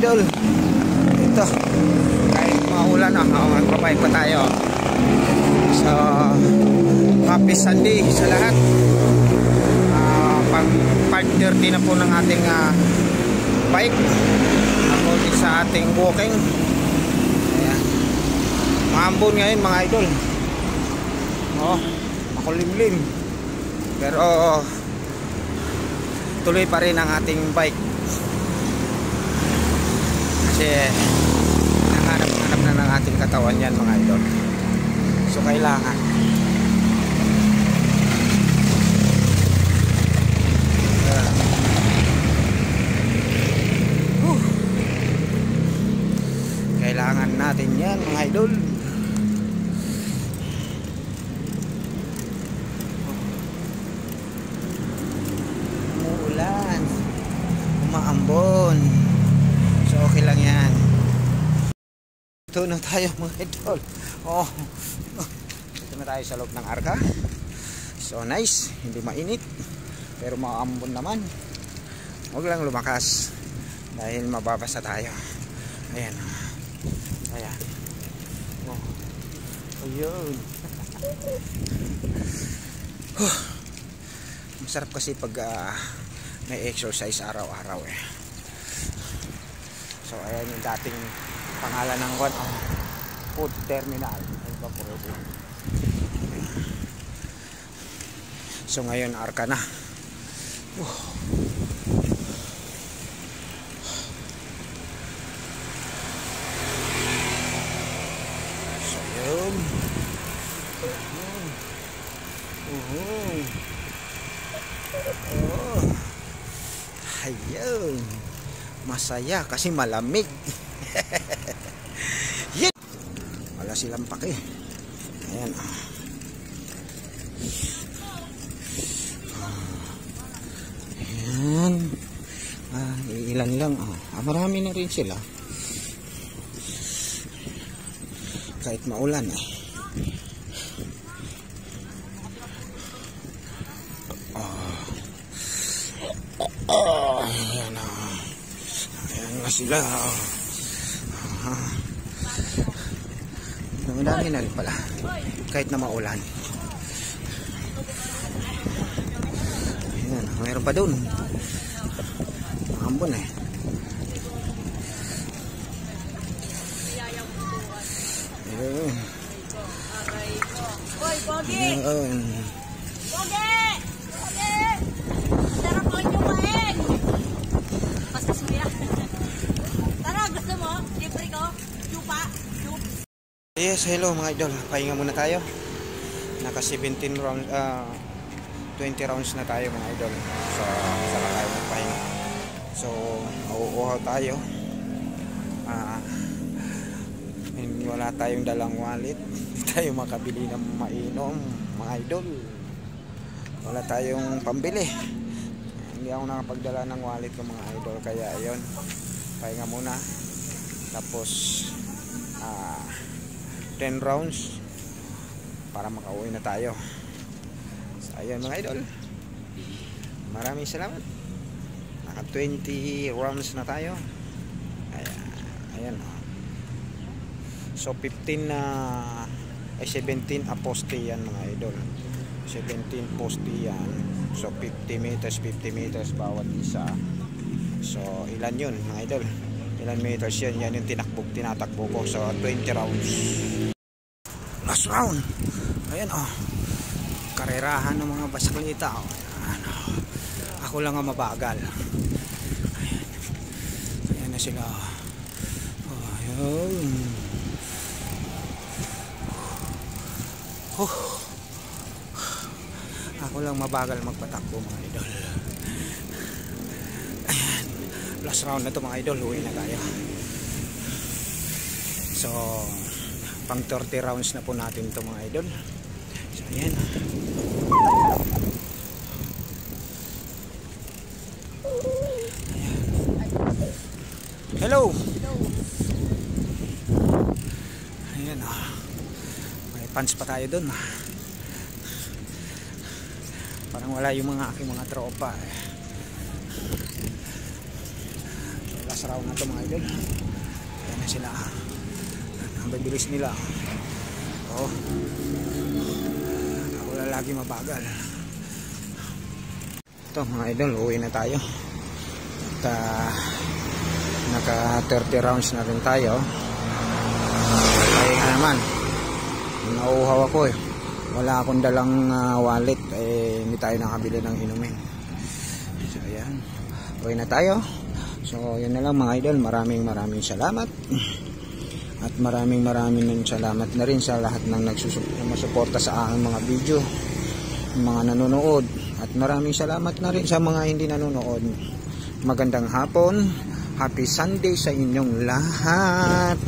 Idol, ito kahit maulan magpapayag pa tayo. So happy Sunday sa lahat. Pang part 30 na po ng ating bike according sa ating walking. Ayan, maambon ngayon mga idol. Makulimlim pero tuloy pa rin ang ating bike kasi nanganap-nanap na ng ating katawan yan mga idol. So kailangan kailangan natin yan mga idol. Umuulan, umaambon, so okay lang yan. Ito na tayo mga idol. Ito na tayo sa loob ng arka. So nice, hindi mainit pero maambon naman. Huwag lang lumakas dahil mababasa tayo. Ayan. Ayan. Ayun. Masarap kasi pag may exercise araw-araw eh. So ayan yung dating pangalan ng food terminal. So ngayon arka na. So yun. Ayun. Masaya kasi malamig. Yan. Wala silang pake. Ayan. Ayan. Ilan lang. Marami na rin sila. Kahit maulan eh. Ayan na. Ayan na sila. Madami na rin pala. Kahit na maulan. Ayan. Mayroon pa dun. Ambon eh. Ayan. Ayan. Yes, hello mga idol. Pahinga muna tayo. Naka 17 rounds, 20 rounds na tayo mga idol. So, saka tayo magpahinga. So, mauuhaw tayo. Wala tayong dalang wallet. Hindi tayo makabili ng mainom mga idol. Wala tayong pambili. Hindi ako nakapagdala ng wallet ko mga idol. Kaya ayun, pahinga muna. Tapos 10 rounds para makauwi na tayo. So ayan mga idol, maraming salamat. Naka 20 rounds na tayo. Ayan. So 15 17 poste yan mga idol. 17 poste yan. So 50 meters bawat isa. So ilan yun mga idol? Ilan meters yan? Yan yung tinatakbo ko. So 20 rounds. Last round. Ayan karerahan ng mga basikleta. Ako lang ang mabagal. Ayan na sila. Ayun. Ako lang mabagal magpatakbo mga idol. Ayan. Last round na to mga idol. Uwi na tayo. So pang 30 rounds na po natin ito mga idol. So ayan. Ayan. Hello. Ayan may pants pa tayo dun. Parang wala yung mga aking mga tropa. last round na to mga idol. Ayan na sila. Ang bibilis nila. Oh. Ako lang lagi mabagal. Ito mga idol, uwi na tayo. At naka 30 rounds na rin tayo. Kaya nga naman, nauuhaw ako eh. Wala akong dalang wallet, hindi tayo nakabili ng inumin. So ayan, uwi na tayo. So yun na lang mga idol, maraming salamat. At maraming salamat na rin sa lahat ng nagsusuporta sa aking mga video, mga nanonood. At maraming salamat na rin sa mga hindi nanonood. Magandang hapon, happy Sunday sa inyong lahat.